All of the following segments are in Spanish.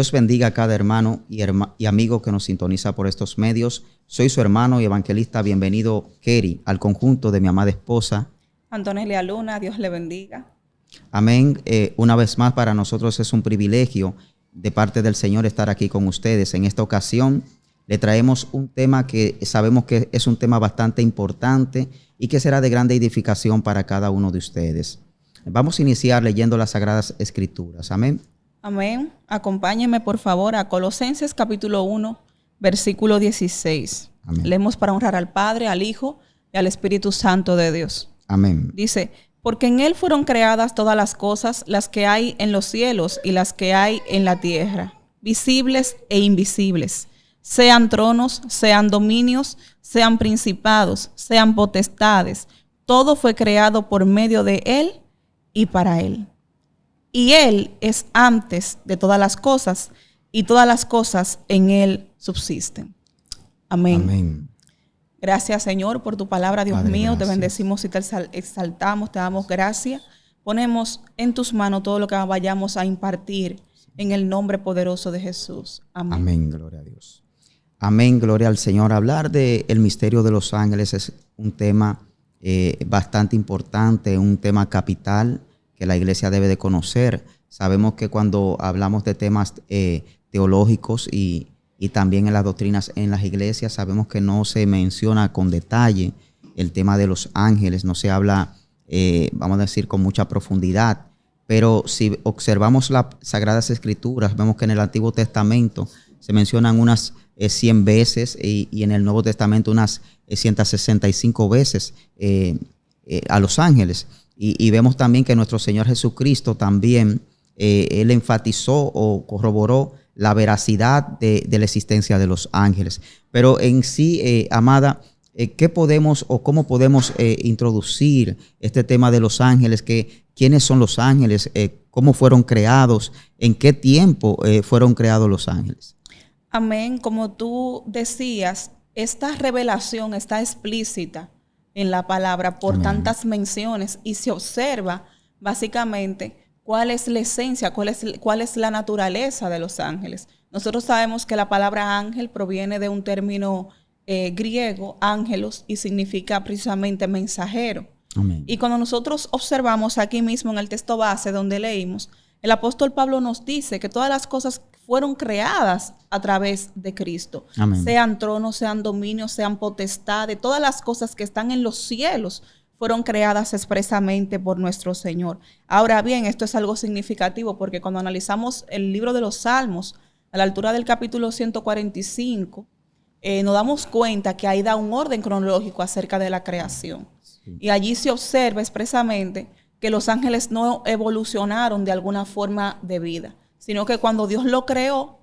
Dios bendiga a cada hermano y amigo que nos sintoniza por estos medios. Soy su hermano y evangelista. Bienvenido, Keri, al conjunto de mi amada esposa Antonelia Luna. Dios le bendiga. Amén. Una vez más, para nosotros es un privilegio de parte del Señor estar aquí con ustedes. En esta ocasión le traemos un tema que sabemos que es un tema bastante importante y que será de grande edificación para cada uno de ustedes. Vamos a iniciar leyendo las Sagradas Escrituras. Amén. Amén. Acompáñenme por favor a Colosenses capítulo 1, versículo 16. Amén. Leemos para honrar al Padre, al Hijo y al Espíritu Santo de Dios. Amén. Dice, porque en Él fueron creadas todas las cosas, las que hay en los cielos y las que hay en la tierra, visibles e invisibles, sean tronos, sean dominios, sean principados, sean potestades. Todo fue creado por medio de Él y para Él. Y Él es antes de todas las cosas, y todas las cosas en Él subsisten. Amén. Amén. Gracias, Señor, por tu palabra, Dios Padre, mío. gracias. Te bendecimos y te exaltamos, te damos gracias. Ponemos en tus manos todo lo que vayamos a impartir en el nombre poderoso de Jesús. Amén. Amén. Gloria a Dios. Amén. Gloria al Señor. Hablar del misterio de los ángeles es un tema bastante importante, un tema capital que la iglesia debe de conocer. Sabemos que cuando hablamos de temas teológicos y también en las doctrinas en las iglesias, sabemos que no se menciona con detalle el tema de los ángeles, no se habla, vamos a decir, con mucha profundidad. Pero si observamos las Sagradas Escrituras, vemos que en el Antiguo Testamento se mencionan unas 100 veces y en el Nuevo Testamento unas 165 veces a los ángeles. Y vemos también que nuestro Señor Jesucristo también, Él enfatizó o corroboró la veracidad de la existencia de los ángeles. Pero en sí, amada, ¿qué podemos o cómo podemos introducir este tema de los ángeles? ¿Quiénes son los ángeles? ¿Cómo fueron creados? ¿En qué tiempo fueron creados los ángeles? Amén. Como tú decías, esta revelación está explícita en la palabra por Amén. tantas menciones y se observa básicamente cuál es la esencia, cuál es la naturaleza de los ángeles. Nosotros sabemos que la palabra ángel proviene de un término griego, ángelos, y significa precisamente mensajero. Amén. Y cuando nosotros observamos aquí mismo en el texto base donde leímos, el apóstol Pablo nos dice que todas las cosas fueron creadas a través de Cristo. Amén. Sean tronos, sean dominios, sean potestades, todas las cosas que están en los cielos fueron creadas expresamente por nuestro Señor. Ahora bien, esto es algo significativo porque cuando analizamos el libro de los Salmos, a la altura del capítulo 145, nos damos cuenta que ahí da un orden cronológico acerca de la creación. Sí. Y allí se observa expresamente que los ángeles no evolucionaron de alguna forma de vida, sino que cuando Dios lo creó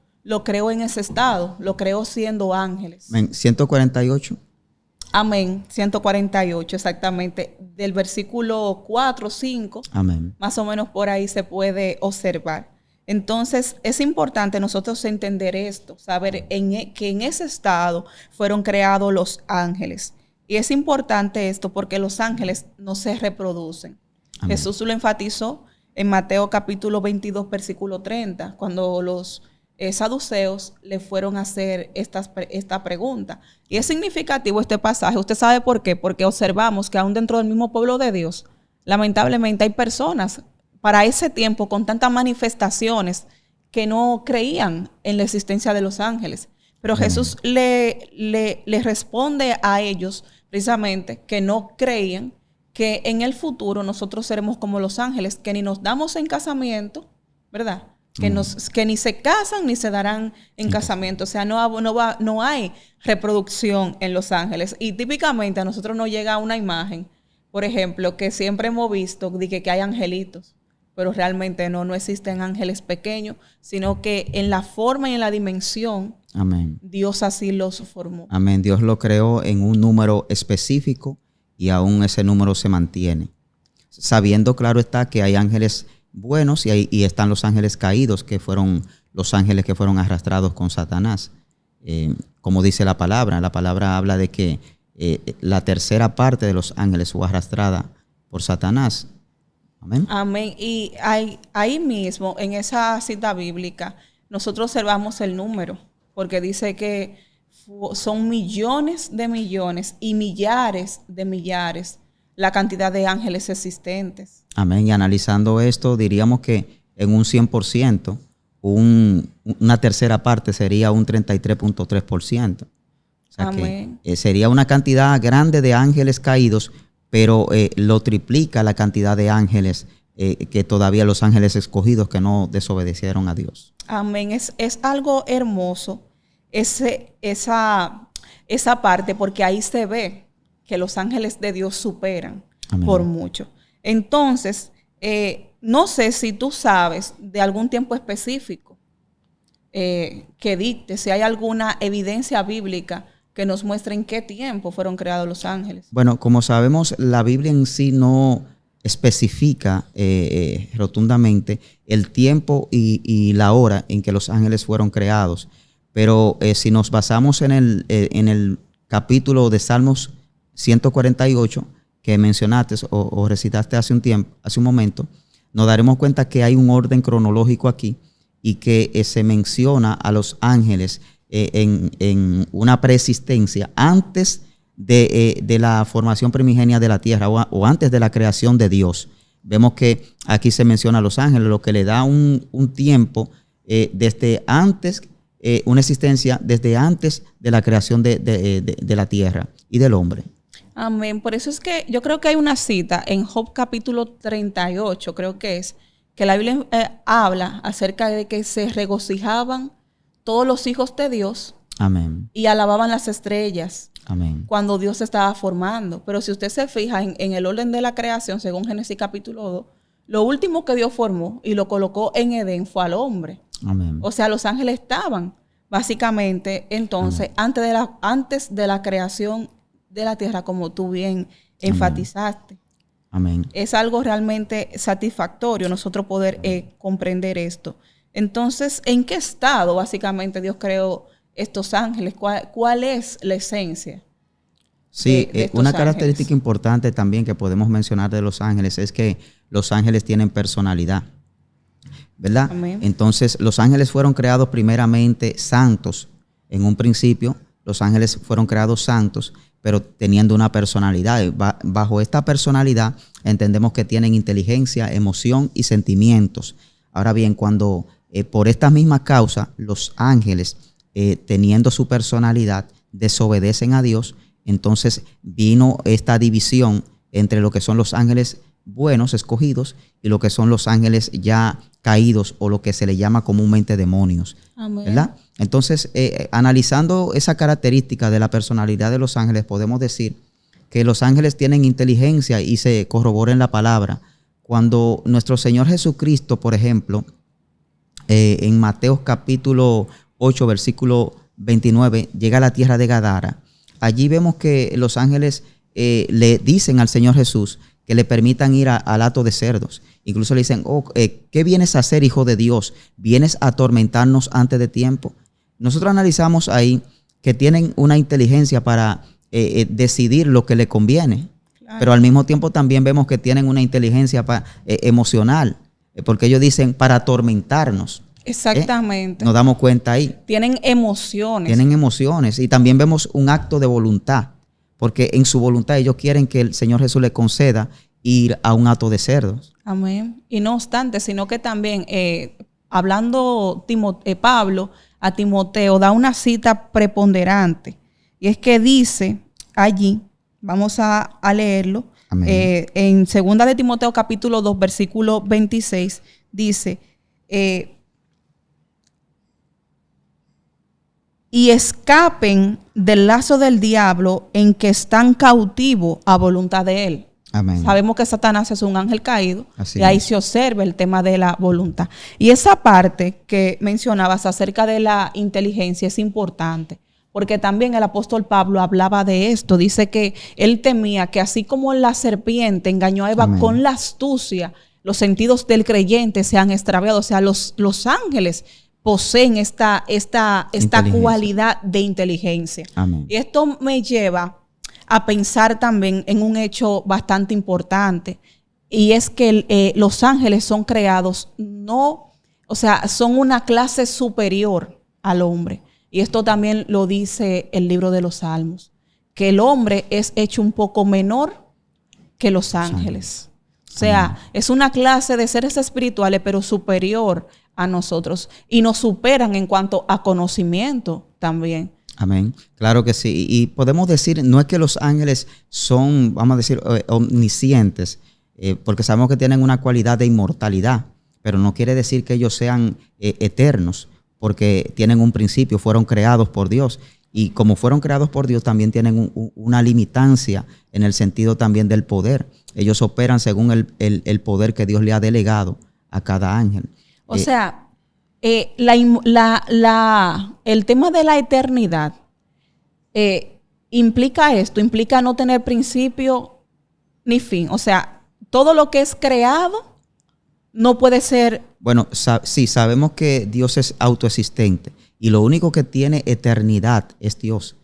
en ese estado, lo creó siendo ángeles. 148. Amén. 148, exactamente. Del versículo 4, 5, Amén. Más o menos por ahí se puede observar. Entonces, es importante nosotros entender esto, saber que en ese estado fueron creados los ángeles. Y es importante esto porque los ángeles no se reproducen. Amén. Jesús lo enfatizó en Mateo capítulo 22, versículo 30, cuando los saduceos le fueron a hacer esta pregunta. Y es significativo este pasaje. ¿Usted sabe por qué? Porque observamos que aún dentro del mismo pueblo de Dios, lamentablemente hay personas para ese tiempo con tantas manifestaciones que no creían en la existencia de los ángeles. Pero Jesús le responde a ellos precisamente que no creían que en el futuro nosotros seremos como los ángeles, que ni nos damos en casamiento, ¿verdad? Que ni se casan ni se darán en casamiento. O sea, no hay reproducción en los ángeles. Y típicamente a nosotros nos llega una imagen, por ejemplo, que siempre hemos visto de que hay angelitos, pero realmente no existen ángeles pequeños, sino que en la forma y en la dimensión, amén, Dios así los formó. Amén. Dios lo creó en un número específico y aún ese número se mantiene. Sabiendo, claro está, que hay ángeles buenos y están los ángeles caídos, que fueron los ángeles que fueron arrastrados con Satanás. Como dice la palabra habla de que la tercera parte de los ángeles fue arrastrada por Satanás. Amén. Amén. Y ahí mismo, en esa cita bíblica, nosotros observamos el número, porque dice que son millones de millones y millares de millares la cantidad de ángeles existentes. Amén. Y analizando esto, diríamos que en un 100%, una tercera parte sería un 33.3%. O sea, amén, que sería una cantidad grande de ángeles caídos, pero lo triplica la cantidad de ángeles que todavía los ángeles escogidos que no desobedecieron a Dios. amén. Es algo hermoso esa parte, porque ahí se ve que los ángeles de Dios superan Amén. por mucho. Entonces, no sé si tú sabes de algún tiempo específico que dicte, si hay alguna evidencia bíblica que nos muestre en qué tiempo fueron creados los ángeles. Bueno, como sabemos, la Biblia en sí no especifica rotundamente el tiempo y la hora en que los ángeles fueron creados. Pero si nos basamos en el capítulo de Salmos 148 que mencionaste o recitaste hace un momento, nos daremos cuenta que hay un orden cronológico aquí y que se menciona a los ángeles en una preexistencia antes de la formación primigenia de la tierra o antes de la creación de Dios. Vemos que aquí se menciona a los ángeles, lo que le da un tiempo desde antes, una existencia desde antes de la creación de la tierra y del hombre. Amén. Por eso es que yo creo que hay una cita en Job capítulo 38, creo que es, que la Biblia habla acerca de que se regocijaban todos los hijos de Dios. Amén. Y alababan las estrellas. Amén. Cuando Dios se estaba formando. Pero si usted se fija en el orden de la creación, según Génesis capítulo 2, lo último que Dios formó y lo colocó en Edén fue al hombre. Amén. O sea, los ángeles estaban básicamente entonces antes de la creación de la tierra, como tú bien enfatizaste. Amén. Es algo realmente satisfactorio nosotros poder comprender esto. Entonces, ¿en qué estado básicamente Dios creó estos ángeles? ¿Cuál es la esencia? Sí, de estos una ángeles? característica importante también que podemos mencionar de los ángeles es que los ángeles tienen personalidad, ¿verdad? Amén. Entonces, los ángeles fueron creados primeramente santos. En un principio, los ángeles fueron creados santos, pero teniendo una personalidad. Bajo esta personalidad entendemos que tienen inteligencia, emoción y sentimientos. Ahora bien, cuando por esta misma causa los ángeles, teniendo su personalidad, desobedecen a Dios, entonces vino esta división entre lo que son los ángeles buenos, escogidos, y lo que son los ángeles ya caídos o lo que se le llama comúnmente demonios. Amén. ¿Verdad? Entonces, analizando esa característica de la personalidad de los ángeles, podemos decir que los ángeles tienen inteligencia y se corrobora en la palabra. Cuando nuestro Señor Jesucristo, por ejemplo, en Mateo capítulo 8, versículo 29, llega a la tierra de Gadara, allí vemos que los ángeles le dicen al Señor Jesús que le permitan ir al hato de cerdos. Incluso le dicen, ¿qué vienes a hacer, hijo de Dios? ¿Vienes a atormentarnos antes de tiempo? Nosotros analizamos ahí que tienen una inteligencia para decidir lo que le conviene. Claro. Pero al mismo tiempo también vemos que tienen una inteligencia emocional, porque ellos dicen para atormentarnos. Exactamente. Nos damos cuenta ahí. Tienen emociones. Tienen emociones. Y también vemos un acto de voluntad, porque en su voluntad ellos quieren que el Señor Jesús le conceda ir a un hato de cerdos. Amén. Y no obstante, sino que también, hablando Pablo a Timoteo, da una cita preponderante. Y es que dice allí, vamos a leerlo, en 2 de Timoteo capítulo 2, versículo 26, dice, y escapen del lazo del diablo en que están cautivos a voluntad de él. Amén. Sabemos que Satanás es un ángel caído. Así y ahí es. se observa el tema de la voluntad. Y esa parte que mencionabas acerca de la inteligencia es importante, porque también el apóstol Pablo hablaba de esto. Dice que él temía que así como la serpiente engañó a Eva Amén. con la astucia, los sentidos del creyente se han extraviado. O sea, los ángeles poseen esta cualidad de inteligencia. Amén. Y esto me lleva a pensar también en un hecho bastante importante, y es que los ángeles son creados no O sea, son una clase superior al hombre. Y esto también lo dice el libro de los Salmos, que el hombre es hecho un poco menor que los ángeles. O sea, es una clase de seres espirituales, pero superior a nosotros. Y nos superan en cuanto a conocimiento también. Amén. Claro que sí. Y podemos decir, no es que los ángeles son, vamos a decir, omniscientes, porque sabemos que tienen una cualidad de inmortalidad, pero no quiere decir que ellos sean eternos, porque tienen un principio, fueron creados por Dios. Y como fueron creados por Dios, también tienen una limitancia en el sentido también del poder. Ellos operan según el poder que Dios le ha delegado a cada ángel. O sea, el tema de la eternidad implica no tener principio ni fin. O sea, todo lo que es creado no puede ser... Bueno, sí, sabemos que Dios es autoexistente y lo único que tiene eternidad es Dios.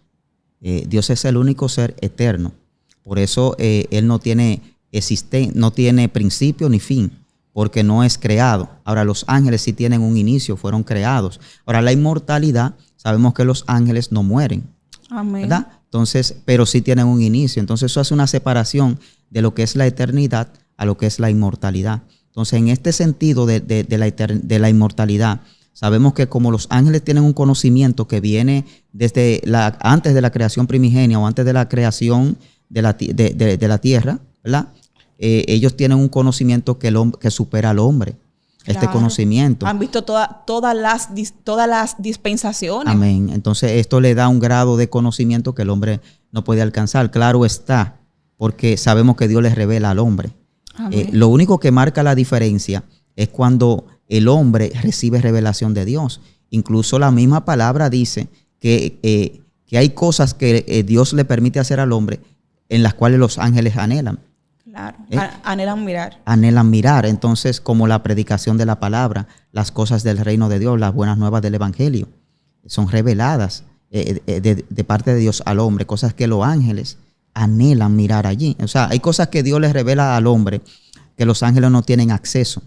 Dios es el único ser eterno. Por eso Él no tiene principio ni fin, porque no es creado. Ahora, los ángeles sí tienen un inicio, fueron creados. Ahora, la inmortalidad, sabemos que los ángeles no mueren. Amén. ¿Verdad? Entonces, pero sí tienen un inicio. Entonces, eso hace una separación de lo que es la eternidad a lo que es la inmortalidad. Entonces, en este sentido de la inmortalidad, sabemos que como los ángeles tienen un conocimiento que viene desde antes de la creación primigenia o antes de la creación de la tierra, ¿verdad? Ellos tienen un conocimiento que supera al hombre. Claro. Este conocimiento. Han visto todas las dispensaciones. Amén. Entonces, esto le da un grado de conocimiento que el hombre no puede alcanzar. Claro está, porque sabemos que Dios les revela al hombre. Lo único que marca la diferencia es cuando el hombre recibe revelación de Dios. Incluso la misma palabra dice que hay cosas que Dios le permite hacer al hombre en las cuales los ángeles anhelan. Claro, anhelan mirar. Anhelan mirar. Entonces, como la predicación de la palabra, las cosas del reino de Dios, las buenas nuevas del evangelio, son reveladas de parte de Dios al hombre, cosas que los ángeles anhelan mirar allí. O sea, hay cosas que Dios les revela al hombre que los ángeles no tienen acceso.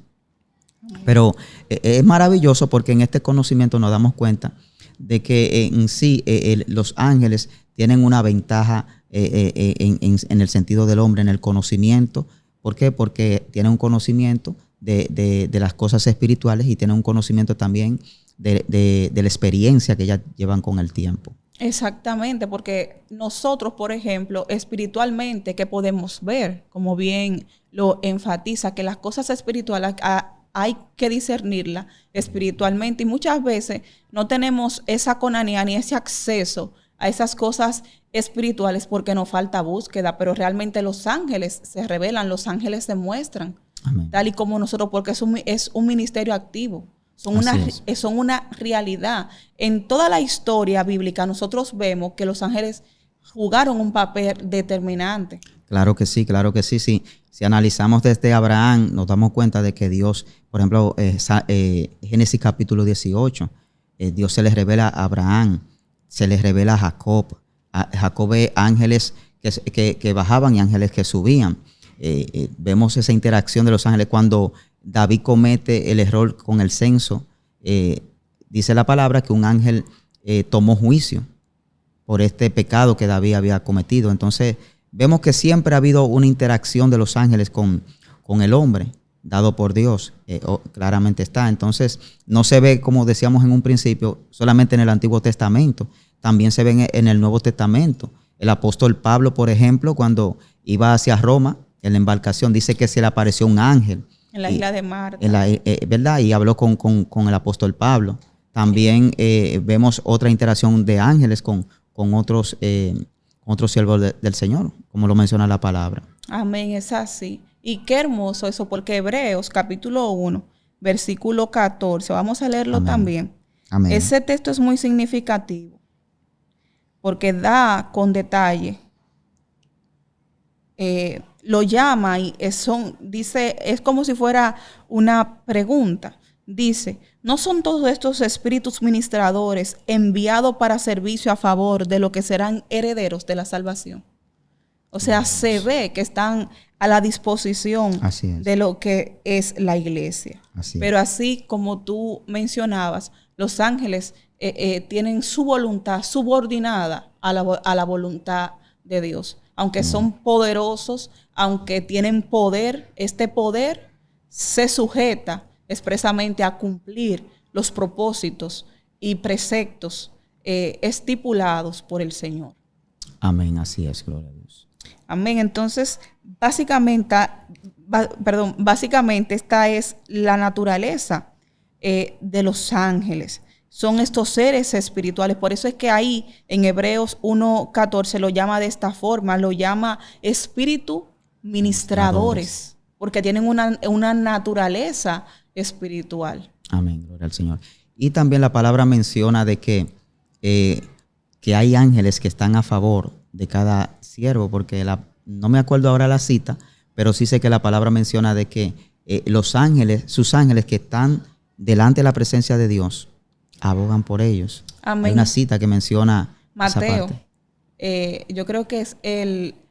Pero es maravilloso porque en este conocimiento nos damos cuenta de que en sí los ángeles tienen una ventaja en el sentido del hombre, en el conocimiento. ¿Por qué? Porque tienen un conocimiento de las cosas espirituales y tienen un conocimiento también de la experiencia que ya llevan con el tiempo. Exactamente, porque nosotros, por ejemplo, espiritualmente, ¿qué podemos ver? Como bien lo enfatiza, que las cosas espirituales hay que discernirlas espiritualmente y muchas veces no tenemos esa conanía ni ese acceso a esas cosas espirituales porque nos falta búsqueda, pero realmente los ángeles se revelan, los ángeles se muestran. Amén. Tal y como nosotros, porque es un ministerio activo. Son una realidad. En toda la historia bíblica nosotros vemos que los ángeles jugaron un papel determinante. Claro que sí, claro que sí. Si analizamos desde Abraham, nos damos cuenta de que Dios, por ejemplo, Génesis capítulo 18, Dios se les revela a Abraham, se les revela a Jacob. Jacob ve ángeles que bajaban y ángeles que subían. Vemos esa interacción de los ángeles cuando David comete el error con el censo. Dice la palabra que un ángel tomó juicio por este pecado que David había cometido. Entonces vemos que siempre ha habido una interacción de los ángeles con el hombre dado por Dios. Claramente está. Entonces no se ve, como decíamos en un principio, solamente en el Antiguo Testamento. También se ve en el Nuevo Testamento. El apóstol Pablo, por ejemplo, cuando iba hacia Roma en la embarcación, dice que se le apareció un ángel. En la isla de Marta. ¿Verdad? Y habló con el apóstol Pablo. También vemos otra interacción de ángeles con otros siervos del Señor, como lo menciona la palabra. Amén, es así. Y qué hermoso eso, porque Hebreos capítulo 1, versículo 14, vamos a leerlo. Amén. También. Amén. Ese texto es muy significativo, porque da con detalle. Lo llama y dice, es como si fuera una pregunta. Dice, ¿no son todos estos espíritus ministradores enviados para servicio a favor de los que serán herederos de la salvación? O sea, se ve que están a la disposición de lo que es la iglesia. Pero así como tú mencionabas, los ángeles tienen su voluntad subordinada a la voluntad de Dios. Aunque son poderosos, aunque tienen poder, este poder se sujeta expresamente a cumplir los propósitos y preceptos estipulados por el Señor. Amén, así es, gloria a Dios. Amén. Entonces, básicamente esta es la naturaleza de los ángeles. Son estos seres espirituales. Por eso es que ahí en Hebreos 1:14 lo llama de esta forma, lo llama espíritu ministradores, porque tienen una naturaleza espiritual. Amén, gloria al Señor. Y también la palabra menciona de que hay ángeles que están a favor de cada siervo, porque no me acuerdo ahora la cita, pero sí sé que la palabra menciona de que los ángeles, sus ángeles que están delante de la presencia de Dios, abogan por ellos. Amén. Hay una cita que menciona Mateo. Esa parte. Yo creo que es el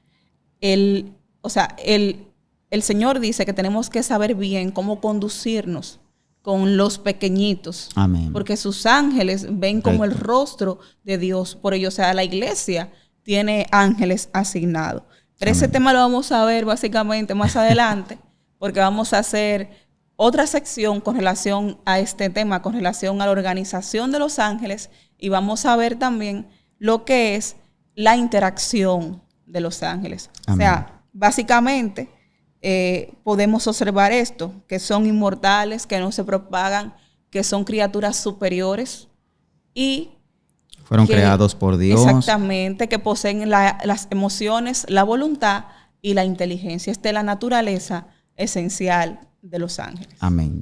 Señor dice que tenemos que saber bien cómo conducirnos con los pequeñitos. Amén. Porque sus ángeles ven como el rostro de Dios. Por ello, o sea, la iglesia tiene ángeles asignados. Pero ese tema lo vamos a ver básicamente más adelante, porque vamos a hacer otra sección con relación a este tema, con relación a la organización de los ángeles, y vamos a ver también lo que es la interacción de los ángeles. Amén. O sea, básicamente podemos observar esto, que son inmortales, que no se propagan, que son criaturas superiores y fueron creados por Dios. Exactamente, que poseen las emociones, la voluntad y la inteligencia. Esta es la naturaleza esencial de los ángeles. Amén.